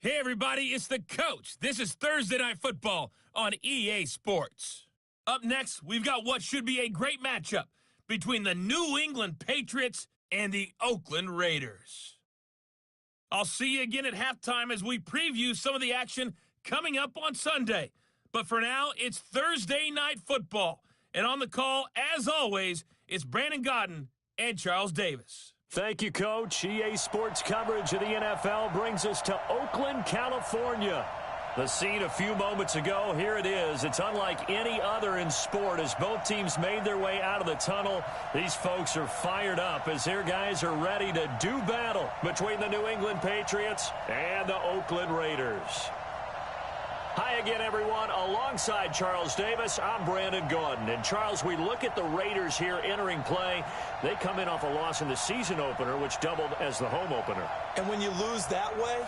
Hey, everybody, it's the coach. This is Thursday Night Football on EA Sports. Up next, we've got what should be a great matchup between the New England Patriots and the Oakland Raiders. I'll see you again at halftime as we preview some of the action coming up on Sunday. But for now, it's Thursday Night Football. And on the call, as always, it's Brandon Godden and Charles Davis. Thank you, Coach. EA Sports coverage of the NFL brings us to Oakland, California. The scene a few moments ago, here it is. It's unlike any other in sport as both teams made their way out of the tunnel. These folks are fired up as their guys are ready to do battle between the New England Patriots and the Oakland Raiders. Hi again, everyone. Alongside Charles Davis, I'm Brandon Gaudin. And, Charles, we look at the Raiders here entering play. They come in off a loss in the season opener, which doubled as the home opener. And when you lose that way,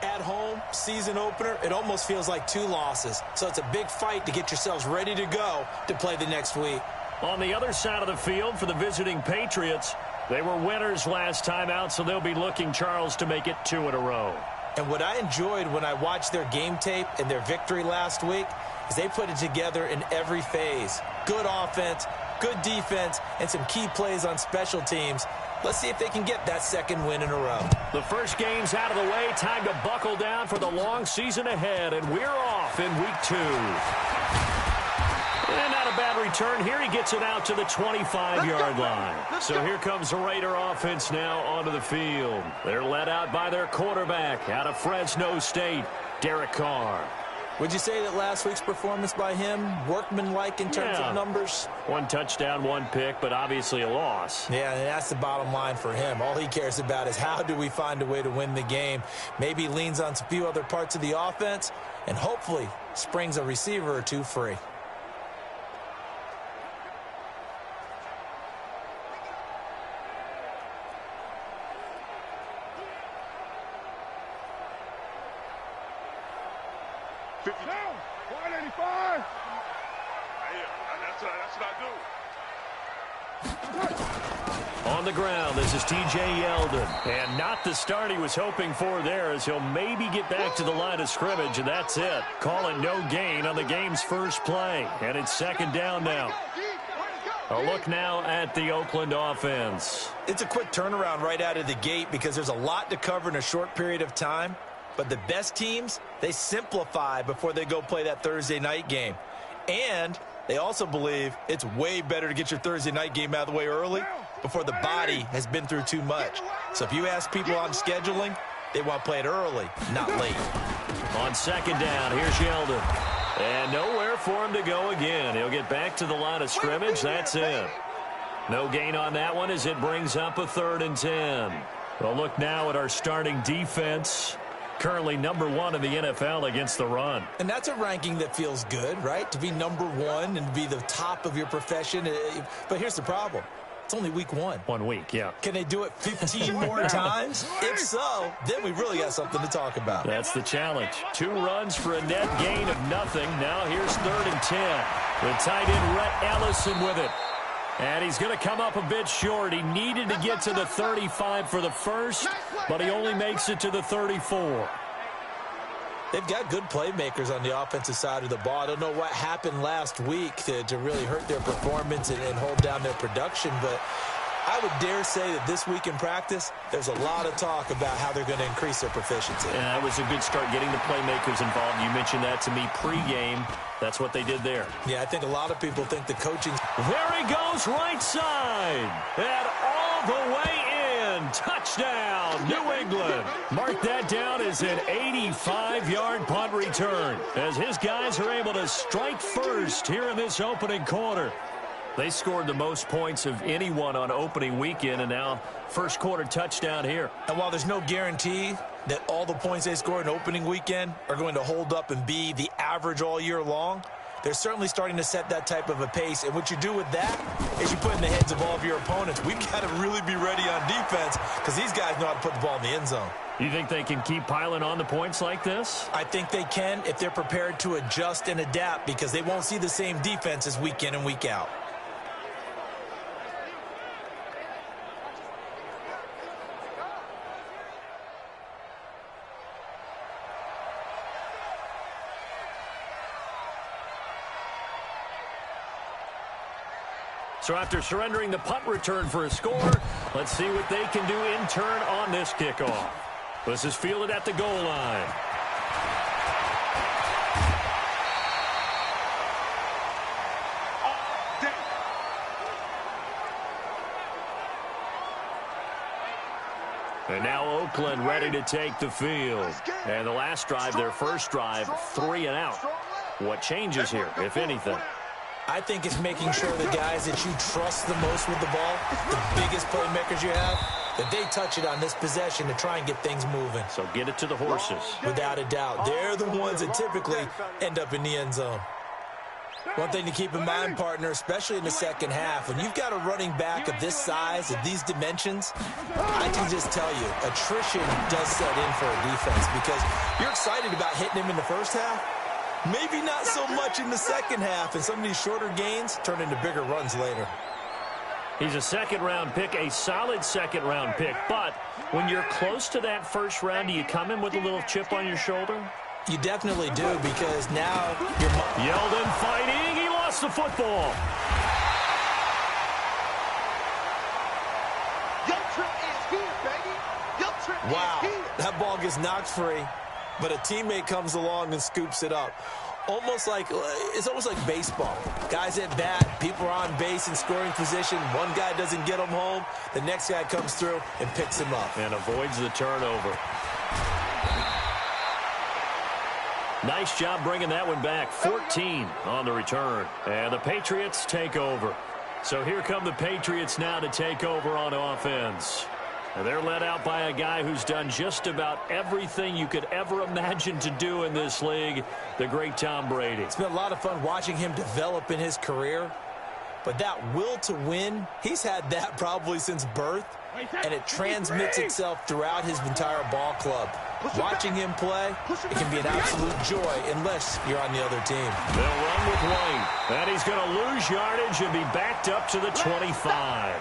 at home, season opener, it almost feels like 2 losses. So it's a big fight to get yourselves ready to go to play the next week. On the other side of the field for the visiting Patriots, they were winners last time out, so they'll be looking, Charles, to make it 2 in a row. And what I enjoyed when I watched their game tape and their victory last week is they put it together in every phase. Good offense, good defense, and some key plays on special teams. Let's see if they can get that second win in a row. The first game's out of the way. Time to buckle down for the long season ahead, and we're off in week 2. And not a bad return here. He gets it out to the 25-yard line. So here comes the Raider offense now onto the field. They're led out by their quarterback out of Fresno State, Derek Carr. Would you say that last week's performance by him, workmanlike in terms of numbers? 1 touchdown, 1 pick, but obviously a loss. Yeah, and that's the bottom line for him. All he cares about is how do we find a way to win the game. Maybe leans on a few other parts of the offense, and hopefully springs a receiver or 2 free. On the ground, this is T.J. Yeldon. And not the start he was hoping for there as he'll maybe get back to the line of scrimmage, and that's it. Call it no gain on the game's first play. And it's 2nd down now. A look now at the Oakland offense. It's a quick turnaround right out of the gate because there's a lot to cover in a short period of time. But the best teams, they simplify before they go play that Thursday night game. And they also believe it's way better to get your Thursday night game out of the way early before the body has been through too much. So if you ask people on scheduling, they want to play it early, not late. On 2nd down, here's Yeldon. And nowhere for him to go again. He'll get back to the line of scrimmage. That's it. No gain on that one as it brings up a 3rd and 10. We'll look now at our starting defense. Currently number 1 in the NFL against the run. And that's a ranking that feels good, right? To be number 1 and be the top of your profession. But here's the problem. It's only week 1. 1 week, yeah. Can they do it 15 more times? If so, then we really got something to talk about. That's the challenge. 2 runs for a net gain of nothing. Now here's 3rd and 10. The tight end, Rhett Ellison, with it. And he's going to come up a bit short. He needed to get to the 35 for the first, but he only makes it to the 34. They've got good playmakers on the offensive side of the ball. I don't know what happened last week to really hurt their performance and hold down their production, but I would dare say that this week in practice, there's a lot of talk about how they're going to increase their proficiency. And that was a good start, getting the playmakers involved. You mentioned that to me pregame. That's what they did there. Yeah, I think a lot of people think the coaching. There he goes, right side. And all the way in. Touchdown, New England. Mark that down as an 85-yard punt return as his guys are able to strike first here in this opening quarter. They scored the most points of anyone on opening weekend, and now first quarter touchdown here. And while there's no guarantee that all the points they score in opening weekend are going to hold up and be the average all year long, they're certainly starting to set that type of a pace. And what you do with that is you put in the heads of all of your opponents, we've got to really be ready on defense because these guys know how to put the ball in the end zone. You think they can keep piling on the points like this? I think they can if they're prepared to adjust and adapt because they won't see the same defenses week in and week out. So after surrendering the punt return for a score, let's see what they can do in turn on this kickoff. This is fielded at the goal line. And now Oakland ready to take the field. And the last drive, their first drive, 3 and out. What changes here, if anything? I think it's making sure the guys that you trust the most with the ball, the biggest playmakers you have, that they touch it on this possession to try and get things moving. So get it to the horses. Without a doubt. They're the ones that typically end up in the end zone. One thing to keep in mind, partner, especially in the second half, when you've got a running back of this size, of these dimensions, I can just tell you, attrition does set in for a defense because you're excited about hitting him in the first half. Maybe not so much in the second half, and some of these shorter gains turn into bigger runs later. He's a second-round pick, a solid second-round pick. But when you're close to that first round, do you come in with a little chip on your shoulder? You definitely do, because now you're... Yeldon fighting. He lost the football. Wow, that ball gets knocked free, but a teammate comes along and scoops it up. It's almost like baseball. Guys at bat, people are on base in scoring position. One guy doesn't get him home. The next guy comes through and picks him up. And avoids the turnover. Nice job bringing that one back. 14 on the return. And the Patriots take over. So here come the Patriots now to take over on offense. And they're led out by a guy who's done just about everything you could ever imagine to do in this league, the great Tom Brady. It's been a lot of fun watching him develop in his career. But that will to win, he's had that probably since birth. And it transmits itself throughout his entire ball club. Watching him play, it can be an absolute joy unless you're on the other team. They'll run with White. And he's going to lose yardage and be backed up to the 25.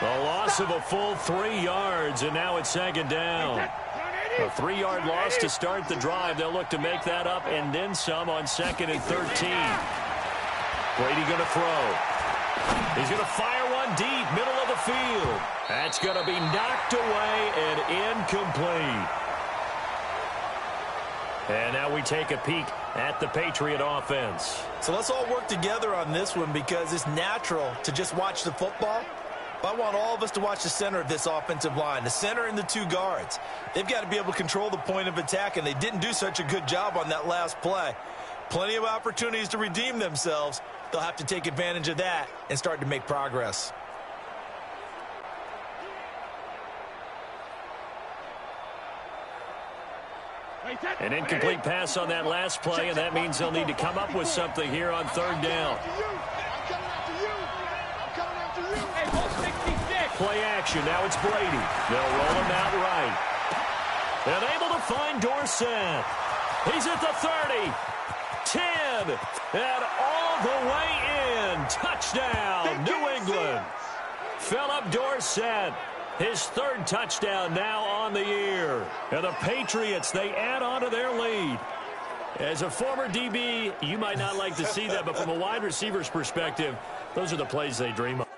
A loss of a full 3 yards, and now it's second down. A 3-yard loss to start the drive. They'll look to make that up and then some on 2nd and 13. Brady going to throw. He's going to fire one deep, middle of the field. That's going to be knocked away and incomplete. And now we take a peek at the Patriot offense. So let's all work together on this one because it's natural to just watch the football. But I want all of us to watch the center of this offensive line, the center and the 2 guards. They've got to be able to control the point of attack, and they didn't do such a good job on that last play. Plenty of opportunities to redeem themselves. They'll have to take advantage of that and start to make progress. An incomplete pass on that last play, and that means they'll need to come up with something here on 3rd down. Play action. Now it's Brady. They'll roll him out right. And able to find Dorsett. He's at the 30. 10. And all the way in. Touchdown, New England. Philip Dorsett. His 3rd touchdown now on the year. And the Patriots, they add on to their lead. As a former DB, you might not like to see that, but from a wide receiver's perspective, those are the plays they dream of.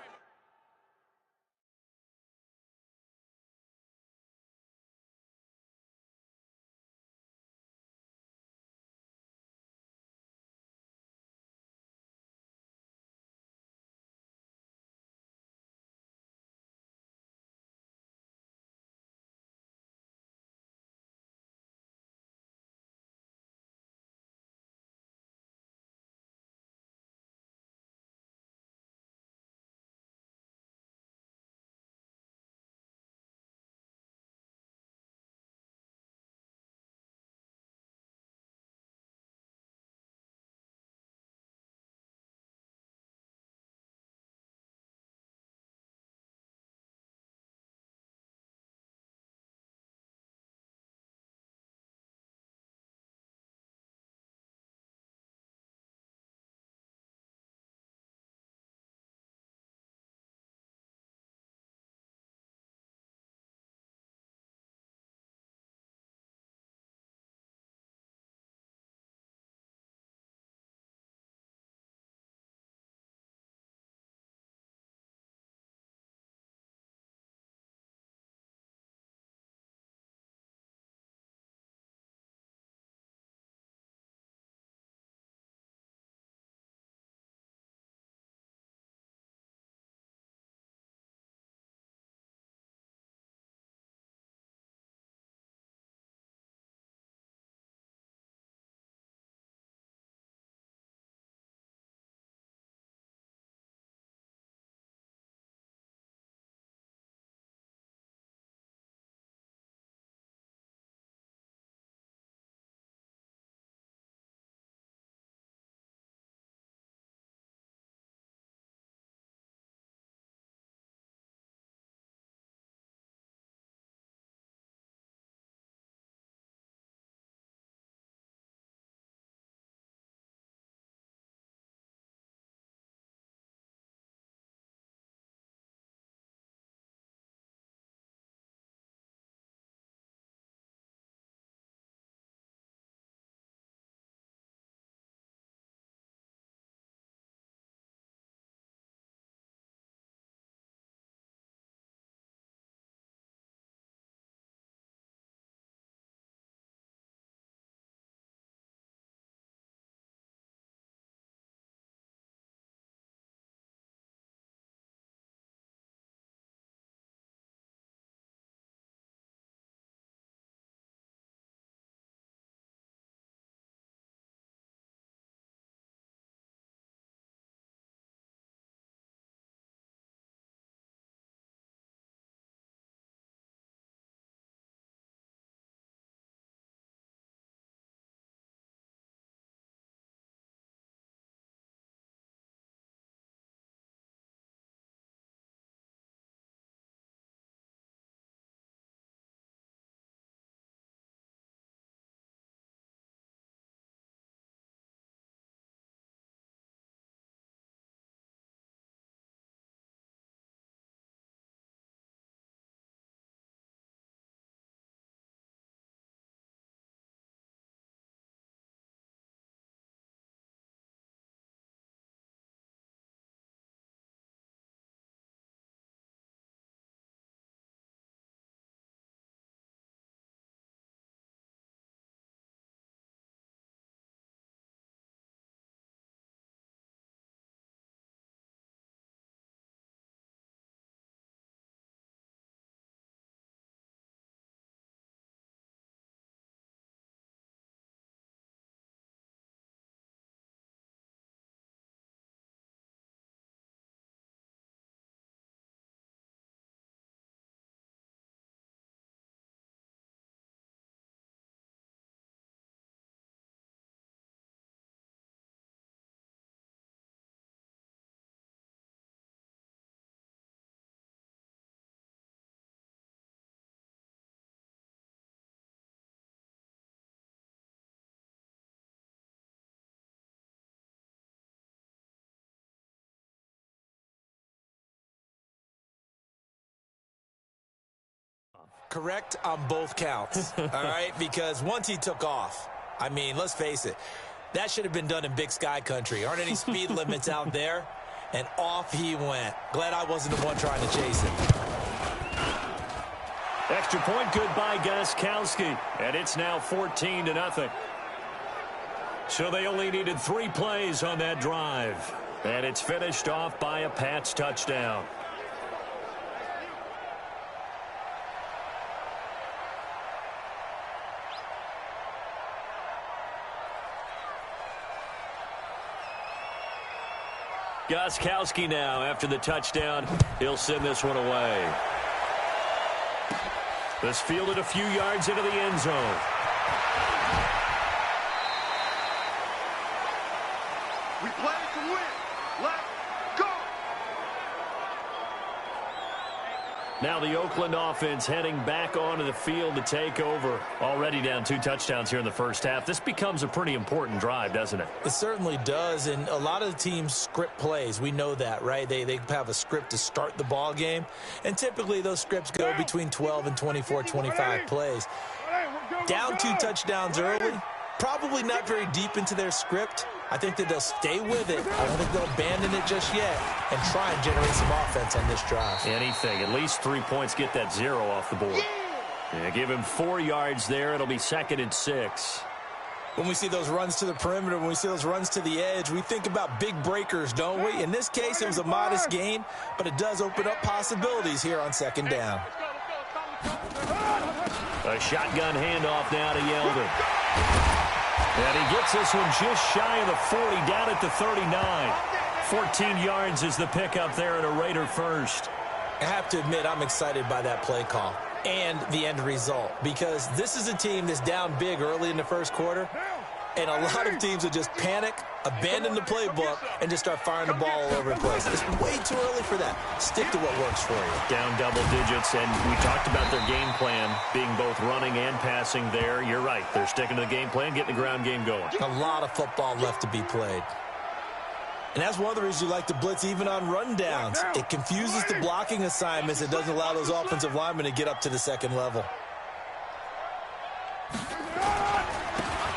Correct on both counts, all right? Because once he took off, I mean, let's face it, that should have been done in Big Sky country. Aren't any speed limits out there? And off he went. Glad I wasn't the one trying to chase him. Extra point good by Gostkowski, and it's now 14-0. So they only needed 3 plays on that drive, and it's finished off by a Pats touchdown. Gostkowski now, after the touchdown, he'll send this one away. This fielded a few yards into the end zone. We play to win. Let's go. Now the Oakland offense heading back onto the field to take over. Already down 2 touchdowns here in the first half. This becomes a pretty important drive, doesn't it? It certainly does, and a lot of the teams script plays. We know that, right? They have a script to start the ball game, and typically those scripts go between 12 and 24, 25 plays. Down 2 touchdowns early, probably not very deep into their script. I think that they'll stay with it. I don't think they'll abandon it just yet and try and generate some offense on this drive. Anything. At least 3 points, get that 0 off the board. Yeah, give him 4 yards there. It'll be 2nd and 6. When we see those runs to the perimeter, when we see those runs to the edge, we think about big breakers, don't we? In this case, it was a modest gain, but it does open up possibilities here on 2nd down. A shotgun handoff now to Yeldon. And he gets this one just shy of the 40, down at the 39. 14 yards is the pickup there at a Raider first. I have to admit, I'm excited by that play call and the end result, because this is a team that's down big early in the first quarter, and a lot of teams will just panic, abandon the playbook, and just start firing the ball all over the place. It's way too early for that. Stick to what works for you. Down double digits, and we talked about their game plan being both running and passing there. You're right. They're sticking to the game plan, getting the ground game going. A lot of football left to be played. And that's one of the reasons you like to blitz even on rundowns. It confuses the blocking assignments. It doesn't allow those offensive linemen to get up to the second level.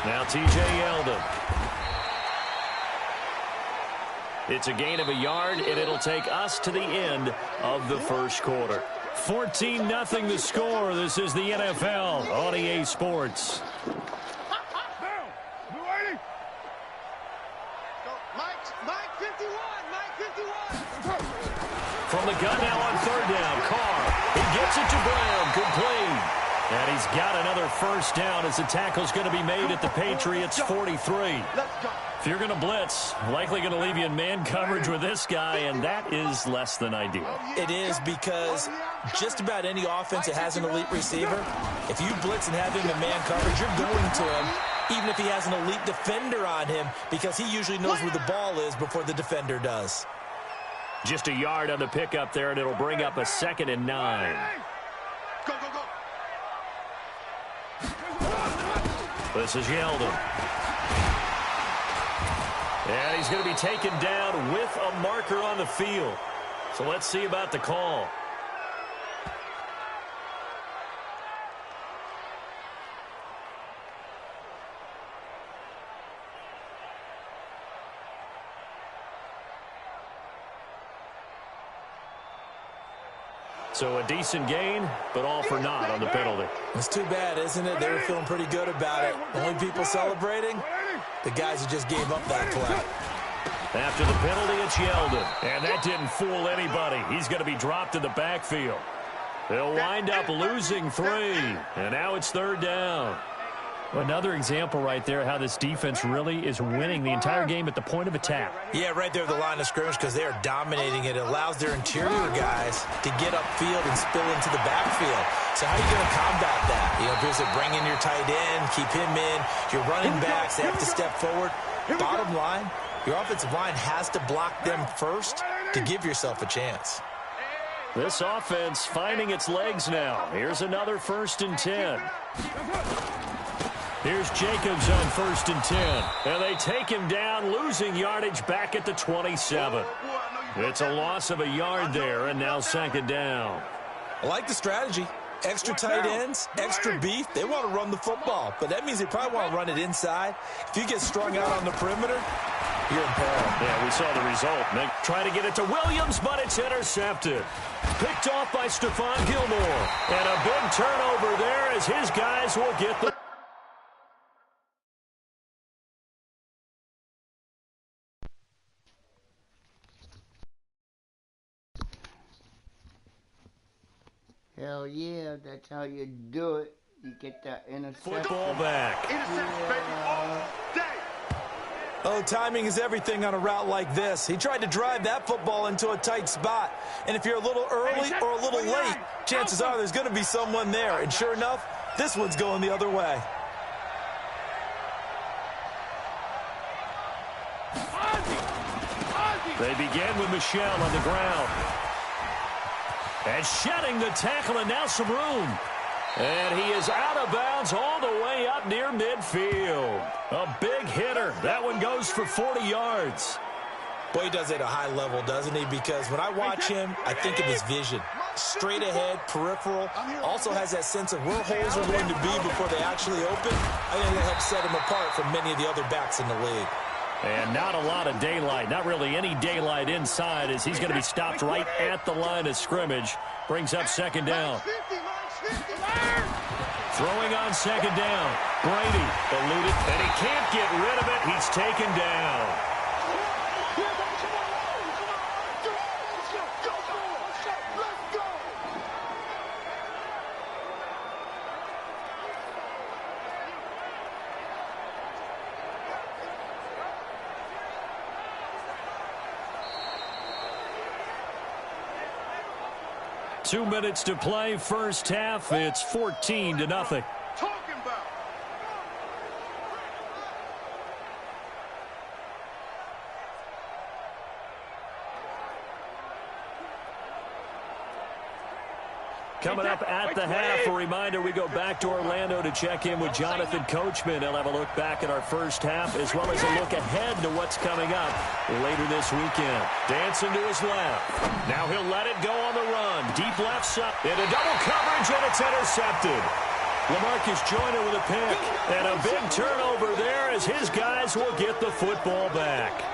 Now T.J. Yeldon. It's a gain of a yard, and it'll take us to the end of the first quarter. 14-0 the score. This is the NFL on EA Sports. From the gun now on 3rd down. Carr. He gets it to Brown. Good play. And he's got another first down as the tackle's going to be made at the Patriots 43. If you're going to blitz, likely going to leave you in man coverage with this guy, and that is less than ideal. It is, because just about any offense that has an elite receiver, if you blitz and have him in man coverage, you're going to him, even if he has an elite defender on him, because he usually knows where the ball is before the defender does. Just a yard on the pickup there, and it'll bring up a 2nd and 9. Go, go, go. This is Yeldon. And he's going to be taken down with a marker on the field. So let's see about the call. So a decent gain, but all for naught on the penalty. It's too bad, isn't it? They were feeling pretty good about it. Only people celebrating, the guys who just gave up that play. After the penalty, it's Yeldon. And that didn't fool anybody. He's going to be dropped in the backfield. They'll wind up losing 3. And now it's 3rd down. Another example right there how this defense really is winning the entire game at the point of attack. Yeah, right there at the line of scrimmage, because they are dominating it. It allows their interior guys to get upfield and spill into the backfield. So how are you going to combat that? You know, if you bring in your tight end, keep him in, your running backs, they have to step forward. Bottom line, your offensive line has to block them first to give yourself a chance. This offense finding its legs now. Here's another 1st and 10. Here's Jacobs on 1st and 10. And they take him down, losing yardage back at the 27. It's a loss of a yard there, and now 2nd down. I like the strategy. Extra tight ends, extra beef, they want to run the football. But that means they probably want to run it inside. If you get strung out on the perimeter, you're in peril. Yeah, we saw the result. They try to get it to Williams, but it's intercepted. Picked off by Stephon Gilmore. And a big turnover there as his guys will get the... Hell yeah, that's how you do it. You get that interception. Football back. Interception, baby, all day. Oh, timing is everything on a route like this. He tried to drive that football into a tight spot. And if you're a little early or a little late, chances are there's going to be someone there. And sure enough, this one's going the other way. They begin with Michel on the ground. And shedding the tackle, and now some room. And he is out of bounds all the way up near midfield. A big hitter. That one goes for 40 yards. Boy, he does it at a high level, doesn't he? Because when I watch him, I think of his vision. Straight ahead, peripheral. Also has that sense of where holes are going to be before they actually open. I think that helps set him apart from many of the other backs in the league. And not a lot of daylight, not really any daylight inside, as he's going to be stopped right at the line of scrimmage. Brings up second down. Throwing on second down. Brady eluded, and he can't get rid of it. He's taken down. 2 minutes to play, first half. It's 14-0. Talking about. Coming up at the half, a reminder, we go back to Orlando to check in with Jonathan Coachman. He'll have a look back at our first half as well as a look ahead to what's coming up later this weekend. Dancing to his left. Now he'll let it go on the run. Deep left side. Into double coverage, and it's intercepted. LaMarcus Joyner with a pick. And a big turnover there as his guys will get the football back.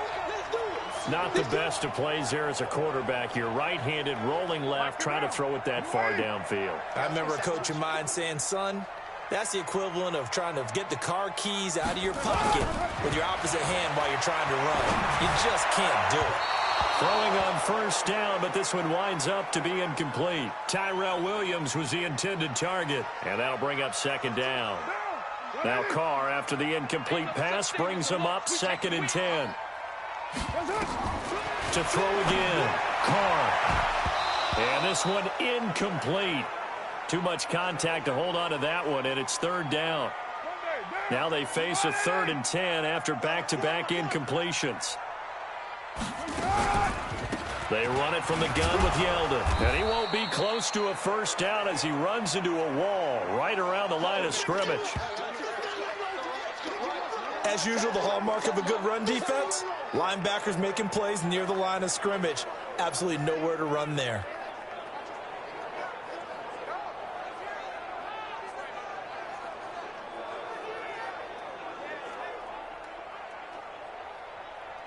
Not the best of plays there as a quarterback. You're right-handed, rolling left, trying to throw it that far downfield. I remember a coach of mine saying, son, that's the equivalent of trying to get the car keys out of your pocket with your opposite hand while you're trying to run. You just can't do it. Throwing on first down, but this one winds up to be incomplete. Tyrell Williams was the intended target, and that'll bring up second down. Now Carr, after the incomplete pass, brings him up 2nd and 10. To throw again, Carr. And this one incomplete. Too much contact to hold on to that one, and it's 3rd down. Now they face a 3rd and 10 after back-to-back incompletions. They run it from the gun with Yeldon. And he won't be close to a first down as he runs into a wall right around the line of scrimmage. As usual, the hallmark of a good run defense, linebackers making plays near the line of scrimmage. Absolutely nowhere to run there.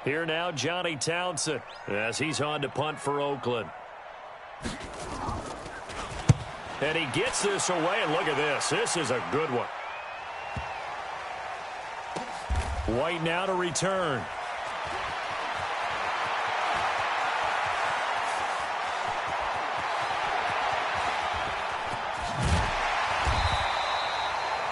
Here now, Johnny Townsend, as he's on to punt for Oakland. And he gets this away, and look at this. This is a good one. White now to return.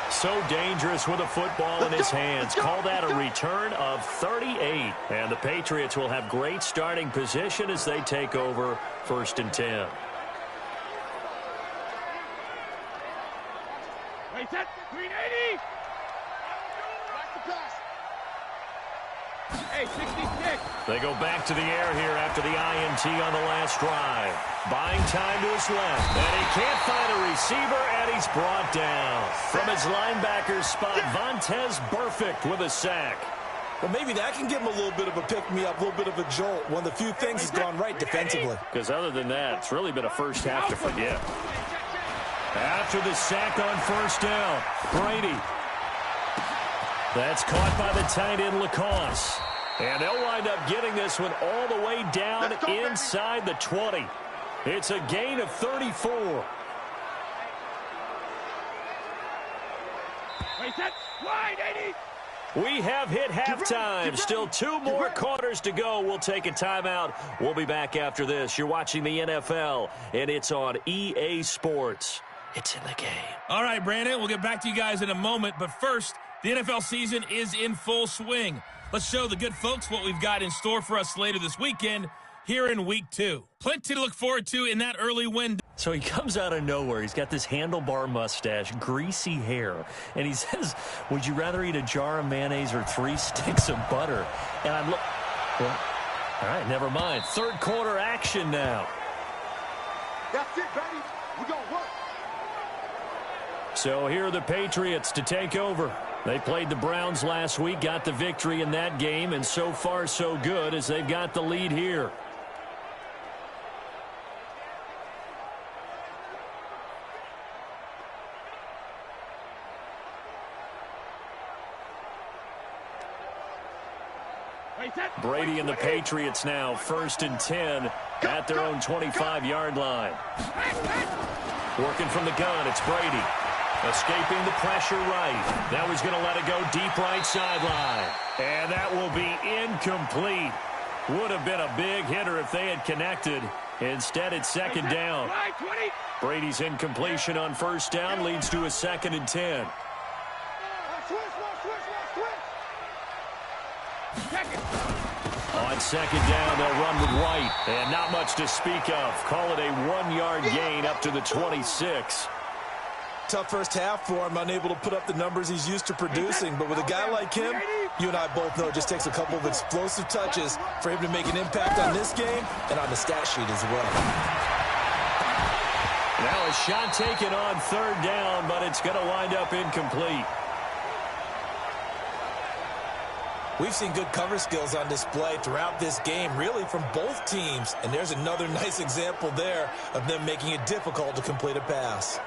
So dangerous with a football in his hands. Call that a return of 38. And the Patriots will have great starting position as they take over 1st and 10. Wait, set, 380. Back to pass. Hey, 66. They go back to the air here after the INT on the last drive. Buying time to his left. And he can't find a receiver, and he's brought down. From his linebacker spot, Vontaze Burfict with a sack. Well, maybe that can give him a little bit of a pick-me-up, a little bit of a jolt. One of the few things has gone right defensively. Because other than that, it's really been a first half to forget. After the sack on first down, Brady. That's caught by the tight end, Lacoste. And they'll wind up getting this one all the way down inside the 20. It's a gain of 34. We have hit halftime. Still 2 more quarters to go. We'll take a timeout. We'll be back after this. You're watching the NFL, and it's on EA Sports. It's in the game. All right, Brandon, we'll get back to you guys in a moment. But first, the NFL season is in full swing. Let's show the good folks what we've got in store for us later this weekend here in Week 2. Plenty to look forward to in that early window. So he comes out of nowhere. He's got this handlebar mustache, greasy hair, and he says, would you rather eat a jar of mayonnaise or 3 sticks of butter? And I'm well, all right, never mind. Third quarter action now. That's it, baby. We're going to work. So here are the Patriots to take over. They played the Browns last week, got the victory in that game, and so far so good as they've got the lead here. Brady and the Patriots now, 1st and 10 at their own 25-yard line. Working from the gun, it's Brady. Escaping the pressure right. Now he's going to let it go deep right sideline. And that will be incomplete. Would have been a big hitter if they had connected. Instead, it's 2nd down. Brady's incompletion on 1st down leads to a 2nd and 10. On 2nd down, they'll run with White. And not much to speak of. Call it a 1-yard gain up to the 26. Tough first half for him, unable to put up the numbers he's used to producing. But with a guy like him, you and I both know it just takes a couple of explosive touches for him to make an impact on this game and on the stat sheet as well. Now a shot taken on 3rd down, but it's going to wind up incomplete. We've seen good cover skills on display throughout this game, really from both teams. And there's another nice example there of them making it difficult to complete a pass.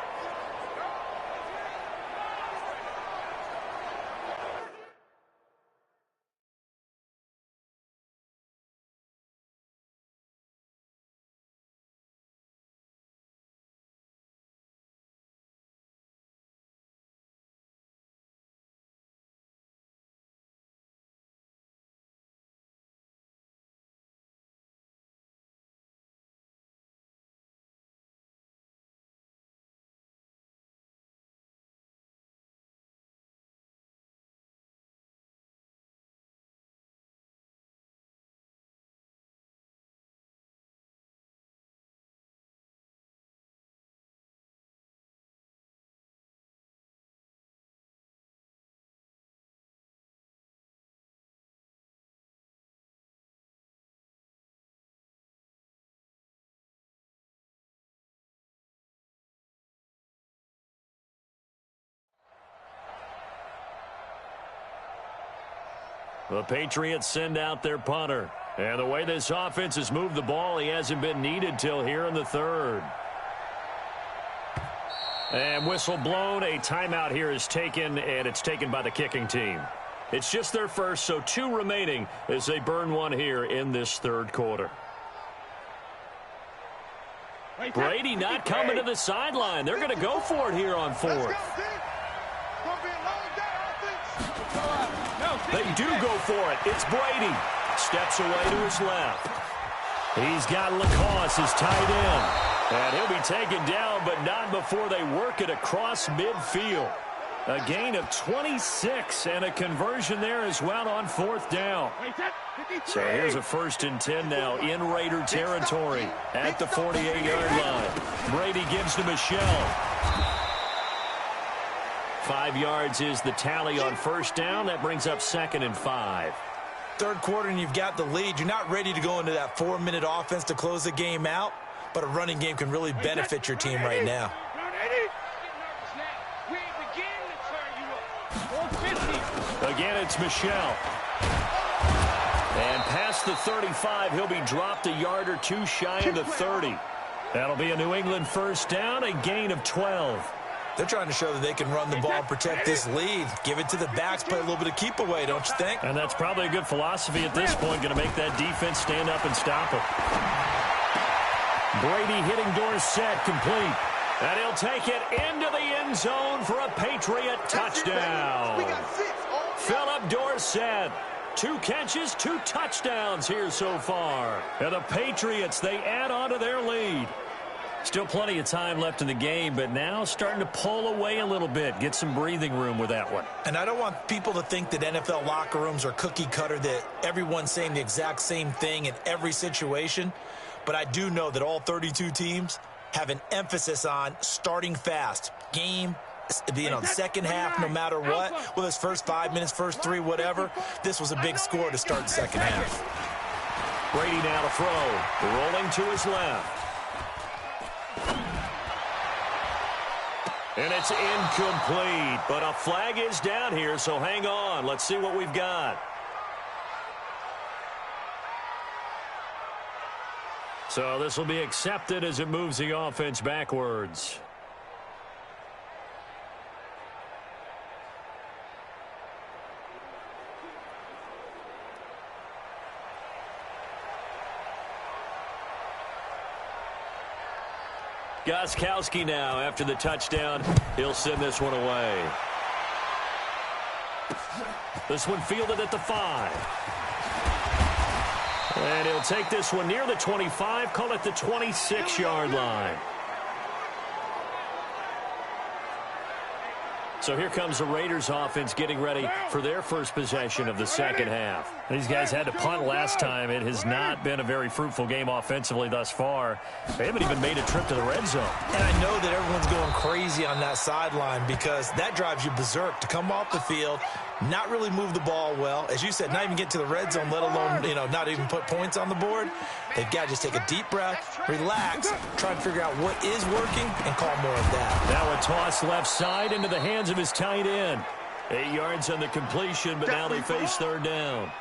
The Patriots send out their punter. And the way this offense has moved the ball, he hasn't been needed till here in the 3rd. And whistle blown. A timeout here is taken, and it's taken by the kicking team. It's just their first, so 2 remaining as they burn one here in this 3rd quarter. Brady not coming to the sideline. They're going to go for it here on 4th. They do go for it. It's Brady. Steps away to his left. He's got Lacoste as tight end. And he'll be taken down, but not before they work it across midfield. A gain of 26 and a conversion there as well on 4th down. So here's a 1st and 10 now in Raider territory at the 48-yard line. Brady gives to Michelle. 5 yards is the tally on 1st down. That brings up 2nd and 5. 3rd quarter and you've got the lead. You're not ready to go into that 4-minute offense to close the game out, but a running game can really benefit your team right now. Again, it's Michelle. And past the 35, he'll be dropped a yard or 2 shy of the 30. That'll be a New England first down, a gain of 12. They're trying to show that they can run the ball and protect this lead. Give it to the backs, play a little bit of keep away, don't you think? And that's probably a good philosophy at this point, going to make that defense stand up and stop it. Brady hitting Dorsett complete. And he'll take it into the end zone for a Patriot touchdown. Philip Dorsett. 2 catches, 2 touchdowns here so far. And the Patriots, they add on to their lead. Still plenty of time left in the game, but now starting to pull away a little bit. Get some breathing room with that one. And I don't want people to think that NFL locker rooms are cookie cutter, that everyone's saying the exact same thing in every situation. But I do know that all 32 teams have an emphasis on starting fast. Game, the second half, no matter what. Whether it's first 5 minutes, first 3, whatever. This was a big score to start the second half. Brady now to throw. Rolling to his left. And it's incomplete. But a flag is down here, so hang on. Let's see what we've got. So this will be accepted as it moves the offense backwards. Gostkowski now after the touchdown. He'll send this one away. This one fielded at the 5. And he'll take this one near the 25, call it the 26-yard line. So here comes the Raiders offense getting ready for their first possession of the second half. These guys had to punt last time. It has not been a very fruitful game offensively thus far. They haven't even made a trip to the red zone. And I know that everyone's going crazy on that sideline because that drives you berserk to come off the field, not really move the ball well. As you said, not even get to the red zone, let alone, not even put points on the board. They've got to just take a deep breath, relax, try to figure out what is working, and call more of that. Now a toss left side into the hands of his tight end. 8 yards on the completion, but now they face third down.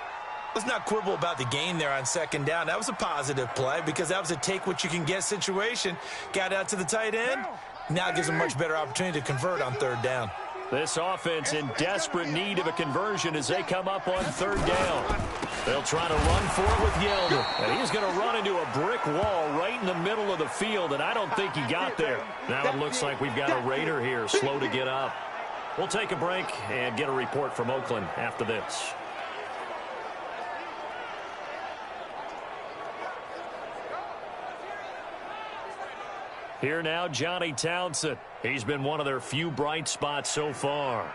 Let's not quibble about the gain there on second down. That was a positive play because that was a take-what-you-can-get situation. Got out to the tight end. Now it gives them a much better opportunity to convert on third down. This offense in desperate need of a conversion as they come up on third down. They'll try to run for it with Yeldon. And he's going to run into a brick wall right in the middle of the field, and I don't think he got there. Now it looks like we've got a Raider here, slow to get up. We'll take a break and get a report from Oakland after this. Here now, Johnny Townsend. He's been one of their few bright spots so far.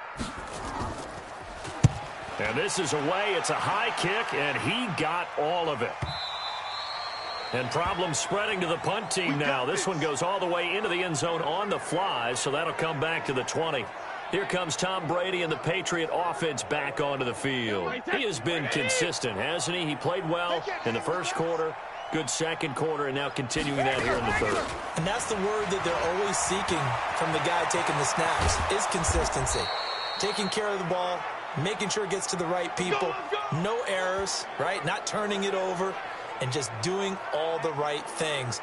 And this is away. It's a high kick, and he got all of it. And problems spreading to the punt team now. This one goes all the way into the end zone on the fly, so that'll come back to the 20. Here comes Tom Brady and the Patriot offense back onto the field. He has been consistent, hasn't he? He played well in the first quarter. Good second quarter, and now continuing that here in the third. And that's the word that they're always seeking from the guy taking the snaps, is consistency. Taking care of the ball, making sure it gets to the right people, no errors, right? Not turning it over, and just doing all the right things.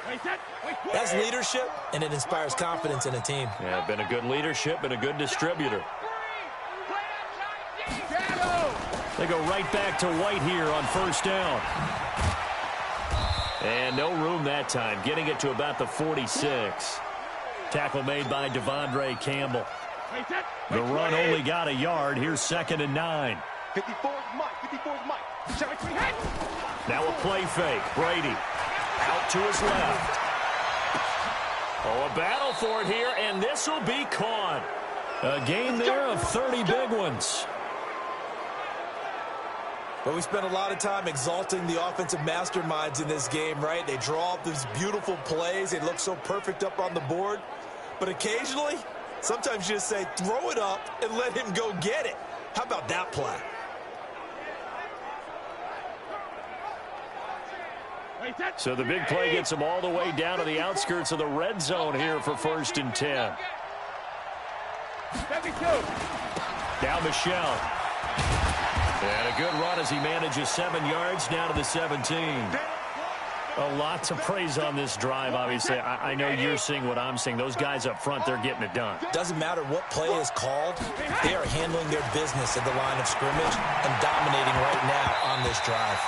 That's leadership, and it inspires confidence in a team. Yeah, been a good leadership and a good distributor. They go right back to White here on first down. And no room that time, getting it to about the 46. Tackle made by Devondre Campbell. The run only got a yard. Here's 2nd and 9. 54's Mike. Now a play fake. Brady out to his left. Oh, a battle for it here, and this will be caught. A game there of 30 big ones. But we spent a lot of time exalting the offensive masterminds in this game, right? They draw up these beautiful plays. They look so perfect up on the board. But occasionally, sometimes you just say, throw it up and let him go get it. How about that play? So the big play gets them all the way down to the outskirts of the red zone here for 1st and 10. Now Michelle. And a good run as he manages 7 yards down to the 17. A lot to praise on this drive, obviously. I know you're seeing what I'm seeing. Those guys up front, they're getting it done. Doesn't matter what play is called. They are handling their business at the line of scrimmage and dominating right now on this drive.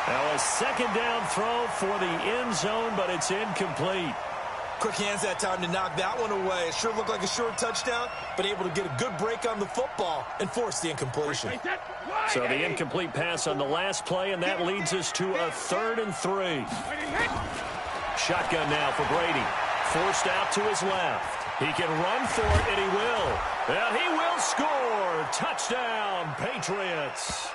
Now a second down throw for the end zone, but it's incomplete. Quick hands that time to knock that one away. It sure looked like a short touchdown, but able to get a good break on the football and force the incompletion. So the incomplete pass on the last play, and that leads us to a 3rd and 3. Shotgun now for Brady. Forced out to his left. He can run for it, and he will. And he will score. Touchdown, Patriots.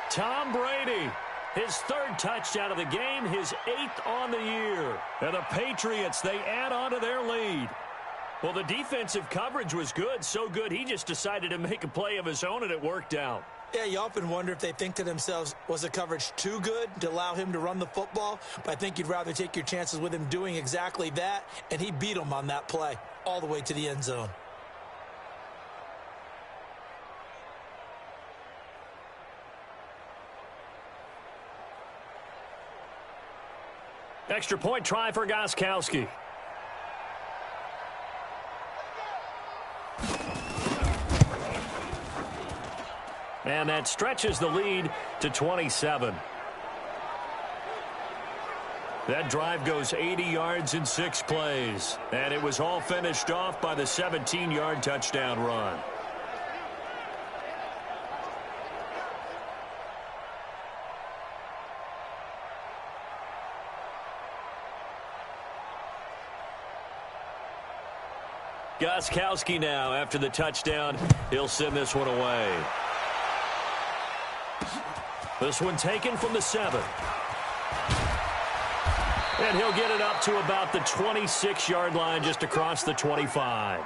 Tom Brady. His 3rd touchdown of the game, his 8th on the year. And the Patriots, they add on to their lead. Well, the defensive coverage was good, so good he just decided to make a play of his own, and it worked out. Yeah, you often wonder if they think to themselves, was the coverage too good to allow him to run the football? But I think you'd rather take your chances with him doing exactly that, and he beat him on that play all the way to the end zone. Extra point try for Gostkowski. And that stretches the lead to 27. That drive goes 80 yards in 6 plays. And it was all finished off by the 17-yard touchdown run. Gostkowski now, after the touchdown, he'll send this one away. This one taken from the 7. And he'll get it up to about the 26-yard line, just across the 25.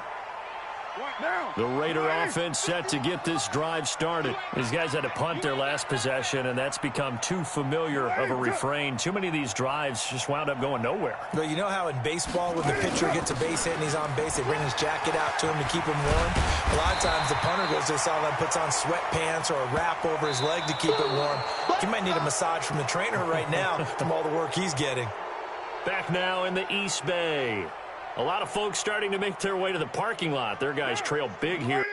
The Raider offense set to get this drive started. These guys had to punt their last possession, and that's become too familiar of a refrain. Too many of these drives just wound up going nowhere. But you know how in baseball, when the pitcher gets a base hit and he's on base, they bring his jacket out to him to keep him warm? A lot of times the punter goes to the sideline, puts on sweatpants or a wrap over his leg to keep it warm. He might need a massage from the trainer right now from all the work he's getting. Back now in the East Bay. A lot of folks starting to make their way to the parking lot. Their guys trail big here.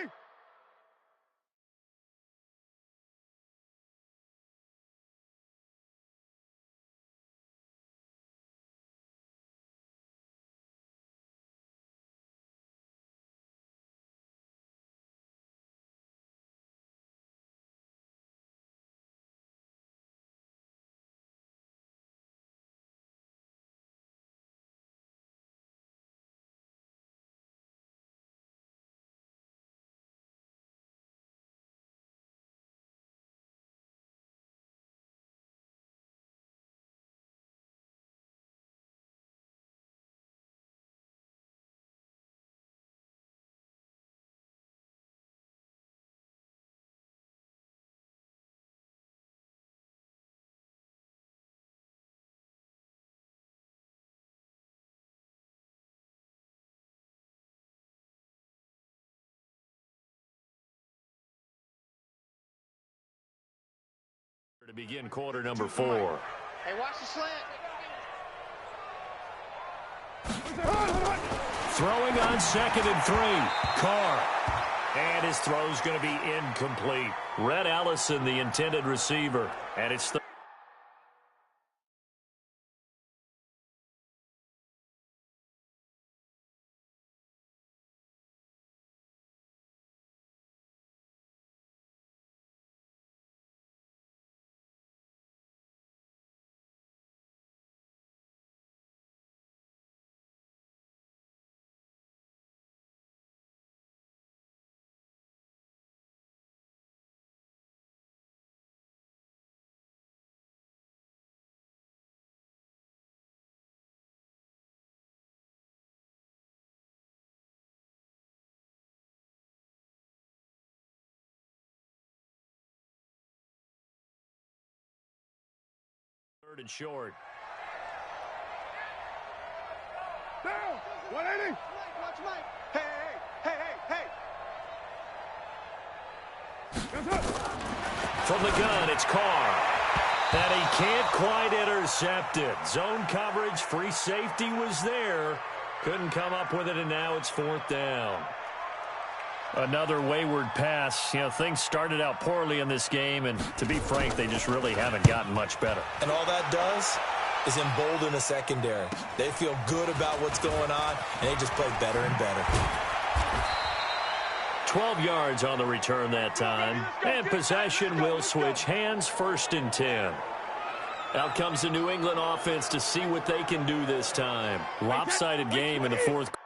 To begin quarter number 4. Hey, watch the slant. Throwing on 2nd and 3. Carr. And his throw's going to be incomplete. Red Allison, the intended receiver. And it's the third and short. Down. 180. Watch Mike. Hey, hey, hey, hey, hey. From the gun, it's Carr. And he can't quite intercept it. Zone coverage, free safety was there. Couldn't come up with it, and now it's 4th down. Another wayward pass. You know, things started out poorly in this game, and to be frank, they just really haven't gotten much better. And all that does is embolden the secondary. They feel good about what's going on, and they just play better and better. 12 yards on the return that time. And possession will switch hands, 1st and 10. Out comes the New England offense to see what they can do this time. Lopsided game in the 4th quarter.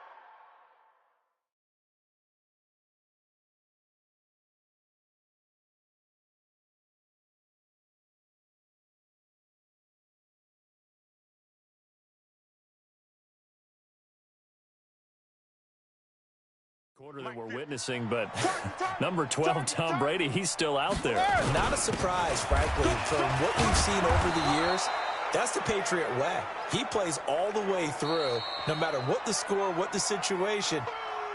That we're witnessing, but number 12, Tom Brady, he's still out there. Not a surprise, frankly, from what we've seen over the years. That's the Patriot way. He plays all the way through, no matter what the score, what the situation.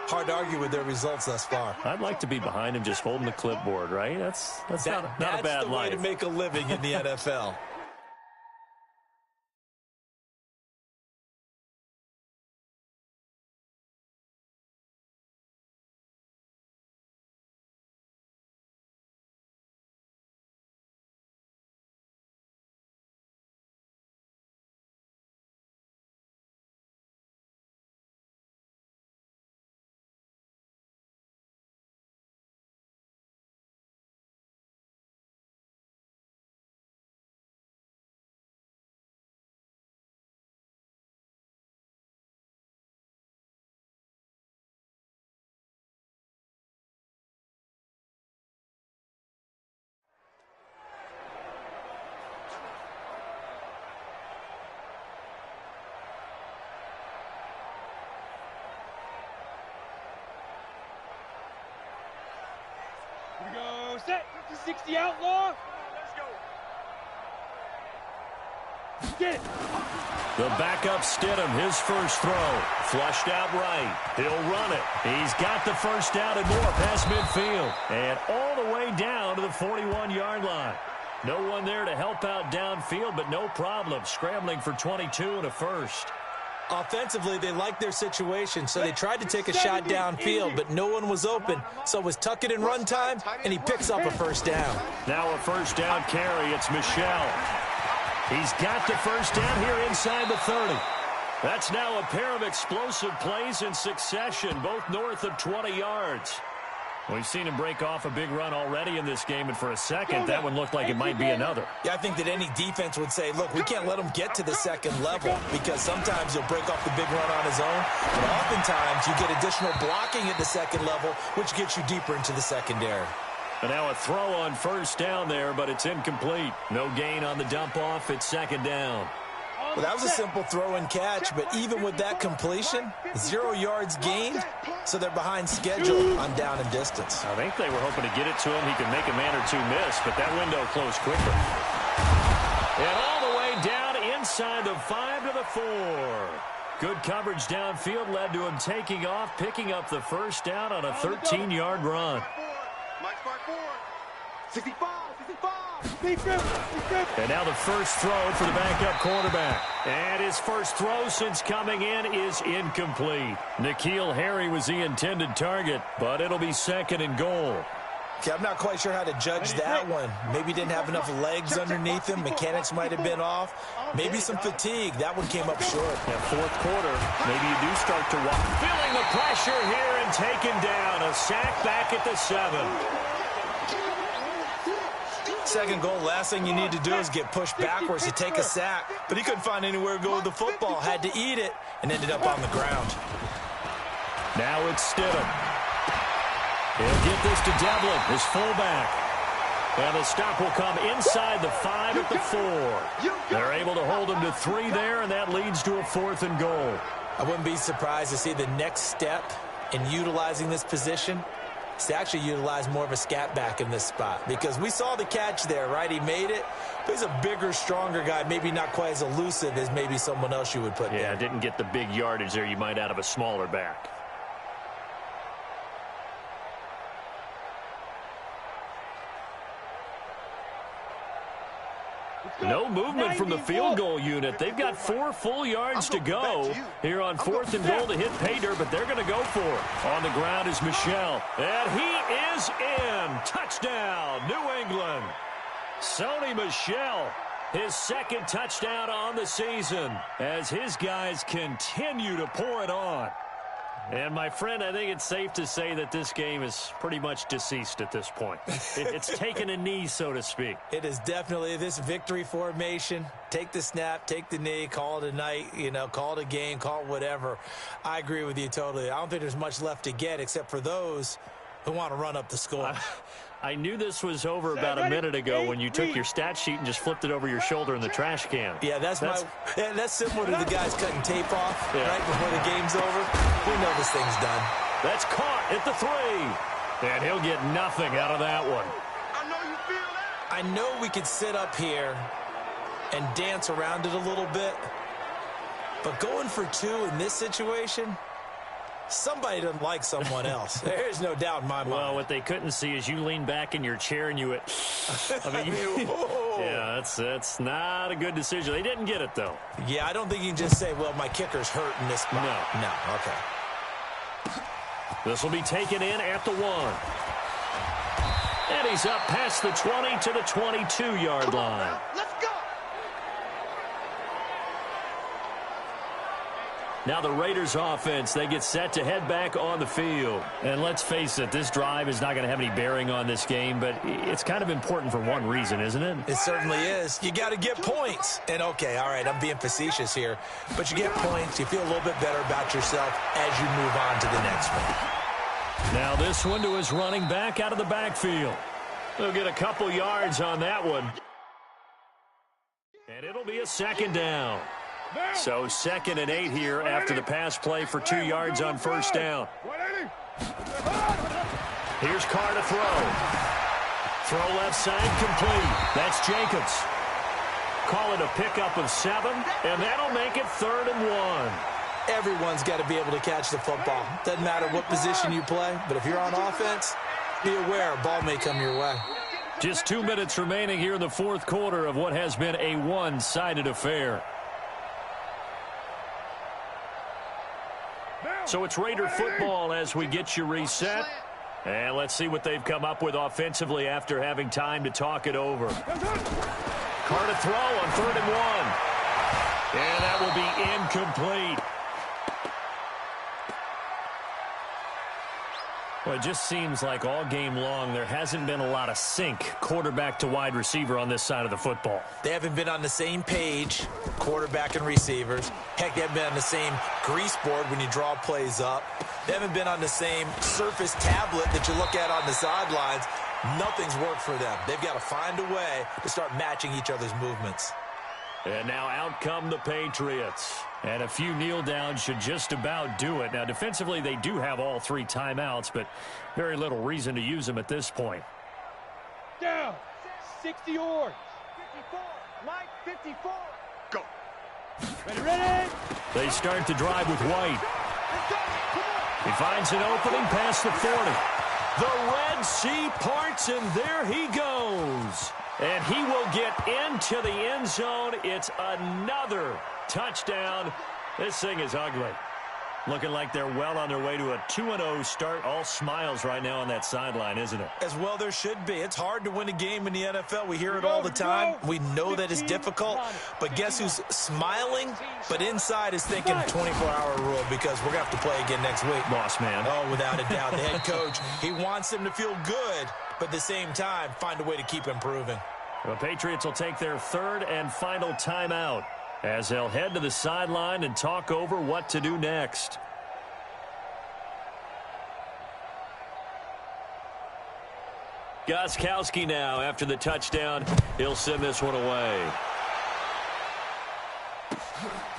Hard to argue with their results thus far. I'd like to be behind him just holding the clipboard, right? That's not a bad life. That's the way to make a living in the NFL. Here we go, set, 50-60 outlaw. Let's go. Get it. The backup Stidham, his first throw. Flushed out right. He'll run it. He's got the first down and more past midfield. And all the way down to the 41-yard line. No one there to help out downfield, but no problem. Scrambling for 22 and a first. Offensively, they liked their situation, so they tried to take a shot downfield, but no one was open. So it was tuck it and run time, and he picks up a first down. Now a first down carry. It's Michel. He's got the first down here inside the 30. That's now a pair of explosive plays in succession, both north of 20 yards. We've seen him break off a big run already in this game, and for a second, that one looked like it might be another. Yeah, I think that any defense would say, look, we can't let him get to the second level because sometimes he'll break off the big run on his own, but oftentimes you get additional blocking at the second level, which gets you deeper into the secondary. And now a throw on first down there, but it's incomplete. No gain on the dump off. It's second down. Well, that was a simple throw and catch, but even with that completion, 0 yards gained, so they're behind schedule on down and distance. I think they were hoping to get it to him. He could make a man or two miss, but that window closed quickly. And all the way down inside the 5 to the 4. Good coverage downfield led to him taking off, picking up the first down on a 13-yard run. Mike Spark 4. 65. And now the first throw for the backup quarterback. And his first throw since coming in is incomplete. N'Keal Harry was the intended target, but it'll be second and goal. Okay, I'm not quite sure how to judge that one. Maybe didn't have enough legs underneath him. Mechanics might have been off. Maybe some fatigue. That one came up short. Yeah, fourth quarter, maybe you do start to walk. Feeling the pressure here and taken down. A sack back at the 7. Second goal, last thing you need to do is get pushed backwards to take a sack. But he couldn't find anywhere to go with the football. Had to eat it and ended up on the ground. Now it's Stidham. He'll get this to Devlin, his fullback. And the stop will come inside the 5 at the 4. They're able to hold him to 3 there, and that leads to a 4th and goal. I wouldn't be surprised to see the next step in utilizing this position is to actually utilize more of a scat back in this spot. Because we saw the catch there, right? He made it. But he's a bigger, stronger guy, maybe not quite as elusive as maybe someone else you would put there. Yeah, didn't get the big yardage there you might out of a smaller back. No movement from the field goal unit. They've got 4 full yards to go here on 4th and goal to hit pay dirt, but they're going to go for it. On the ground is Michel, and he is in. Touchdown, New England. Sony Michel, his 2nd touchdown on the season as his guys continue to pour it on. And, my friend, I think it's safe to say that this game is pretty much deceased at this point. It's taken a knee, so to speak. It is definitely this victory formation. Take the snap, take the knee, call it a night, call it a game, call it whatever. I agree with you totally. I don't think there's much left to get except for those who want to run up the score. I knew this was over about a minute ago when you took your stat sheet and just flipped it over your shoulder in the trash can. Yeah, that's similar to the guys cutting tape off right before the game's over. We know this thing's done. That's caught at the 3. And he'll get nothing out of that one. I know you feel that. I know we could sit up here and dance around it a little bit, but going for 2 in this situation, somebody doesn't like someone else. There's no doubt in my mind. Well, what they couldn't see is you lean back in your chair and you went, yeah, that's not a good decision. They didn't get it, though. Yeah, I don't think you can just say, well, my kicker's hurt in this spot. No, okay. This will be taken in at the 1. And he's up past the 20 to the 22-yard line. Let's go. Now the Raiders offense, they get set to head back on the field. And let's face it, this drive is not going to have any bearing on this game, but it's kind of important for one reason, isn't it? It certainly is. You got to get points. And okay, all right, I'm being facetious here, but you get points, you feel a little bit better about yourself as you move on to the next one. Now this one to his running back out of the backfield. He'll get a couple yards on that one. And it'll be a 2nd down. So 2nd and 8 here after the pass play for 2 yards on 1st down. Here's Carr to throw. Throw left side complete. That's Jacobs. Call it a pickup of 7, and that'll make it 3rd and 1. Everyone's got to be able to catch the football. Doesn't matter what position you play, but if you're on offense, be aware a ball may come your way. Just 2 minutes remaining here in the 4th quarter of what has been a one-sided affair. So it's Raider football as we get you reset. And let's see what they've come up with offensively after having time to talk it over. Carr to throw on 3rd and 1. And that will be incomplete. Well, it just seems like all game long there hasn't been a lot of sync quarterback to wide receiver on this side of the football. They haven't been on the same page, quarterback and receivers. Heck, they haven't been on the same grease board when you draw plays up. They haven't been on the same surface tablet that you look at on the sidelines. Nothing's worked for them. They've got to find a way to start matching each other's movements. And now out come the Patriots. And a few kneel downs should just about do it. Now, defensively, they do have all 3 timeouts, but very little reason to use them at this point. Down. 60 yards. 54. Mike, 54. Go. Ready. They start the drive with White. He finds an opening past the 40. The Red Sea parts, and there he goes. And he will get into the end zone. It's another touchdown. This thing is ugly. Looking like they're well on their way to a 2-0 start. All smiles right now on that sideline, isn't it? As well there should be. It's hard to win a game in the NFL. We hear it all the time. We know that it's difficult. But guess who's smiling, but inside is thinking 24-hour rule because we're going to have to play again next week. Boss man. Oh, without a doubt. The head coach, he wants them to feel good, but at the same time, find a way to keep improving. The Patriots will take their 3rd and final timeout as they'll head to the sideline and talk over what to do next. Gostkowski now after the touchdown. He'll send this one away.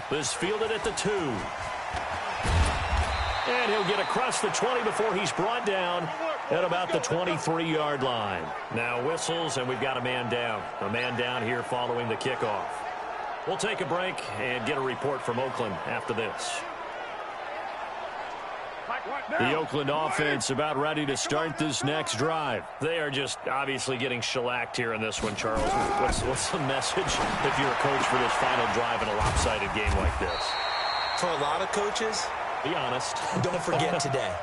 This fielded at the 2. And he'll get across the 20 before he's brought down at about the 23-yard line. Now whistles, and we've got a man down. A man down here following the kickoff. We'll take a break and get a report from Oakland after this. The Oakland offense about ready to start this next drive. They are just obviously getting shellacked here in this one, Charles. What's the message if you're a coach for this final drive in a lopsided game like this? For a lot of coaches, be honest. Don't forget today.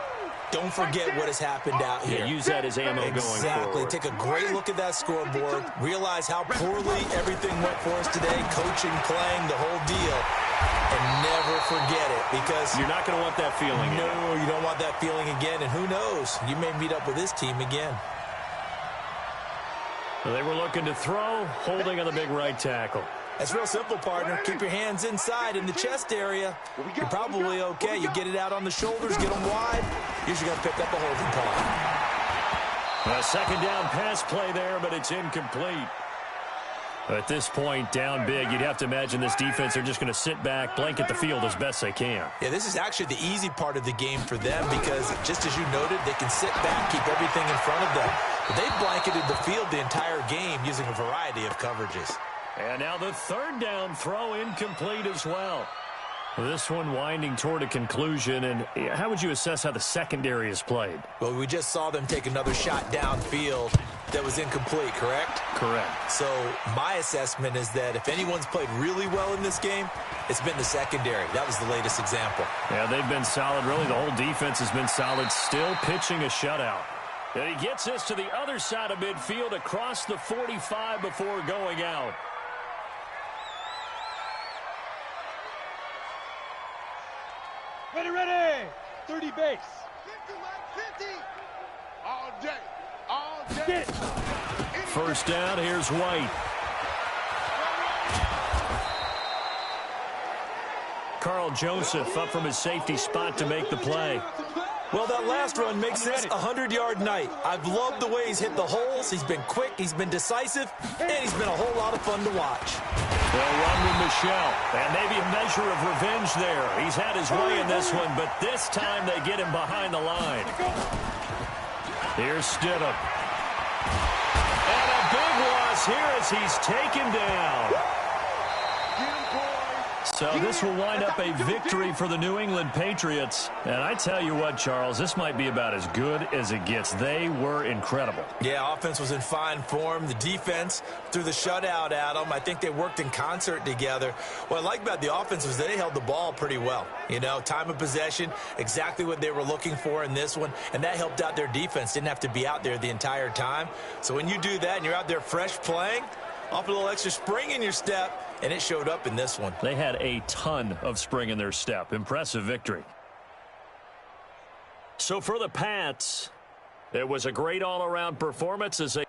Don't forget what has happened out here. Yeah, use that as ammo going forward. Exactly. Take a great look at that scoreboard. Realize how poorly everything went for us today. Coaching, playing, the whole deal. And never forget it, because you're not going to want that feeling again. No, you don't want that feeling again. And who knows? You may meet up with this team again. Well, they were looking to throw, holding on the big right tackle. That's real simple, partner. Keep your hands inside in the chest area. You're probably okay. You get it out on the shoulders, get them wide. Usually going to pick up a holding call. A second down pass play there, but it's incomplete. At this point, down big, you'd have to imagine this defense are just going to sit back, blanket the field as best they can. Yeah, this is actually the easy part of the game for them because, just as you noted, they can sit back, keep everything in front of them. But they've blanketed the field the entire game using a variety of coverages. And now the third down throw incomplete as well. This one winding toward a conclusion. And how would you assess how the secondary is played? Well, we just saw them take another shot downfield that was incomplete, correct? Correct. So my assessment is that if anyone's played really well in this game, it's been the secondary. That was the latest example. Yeah, they've been solid. Really, the whole defense has been solid, still pitching a shutout. And he gets this to the other side of midfield across the 45 before going out. Ready. 30 base. 50. All day. First down, here's White. Carl Joseph up from his safety spot to make the play. Well, that last run makes this a 100-yard night. I've loved the way he's hit the holes. He's been quick, he's been decisive, and he's been a whole lot of fun to watch. They'll run with Michelle, and maybe a measure of revenge there. He's had his way in this one, but this time they get him behind the line. Here's Stidham. And a big loss here as he's taken down. So this will wind up a victory for the New England Patriots. And I tell you what, Charles, this might be about as good as it gets. They were incredible. Yeah, offense was in fine form. The defense threw the shutout at them. I think they worked in concert together. What I like about the offense was they held the ball pretty well. You know, time of possession, exactly what they were looking for in this one. And that helped out their defense. Didn't have to be out there the entire time. So when you do that and you're out there fresh playing, off a little extra spring in your step, and it showed up in this one. They had a ton of spring in their step. Impressive victory. So for the Pats, it was a great all-around performance as they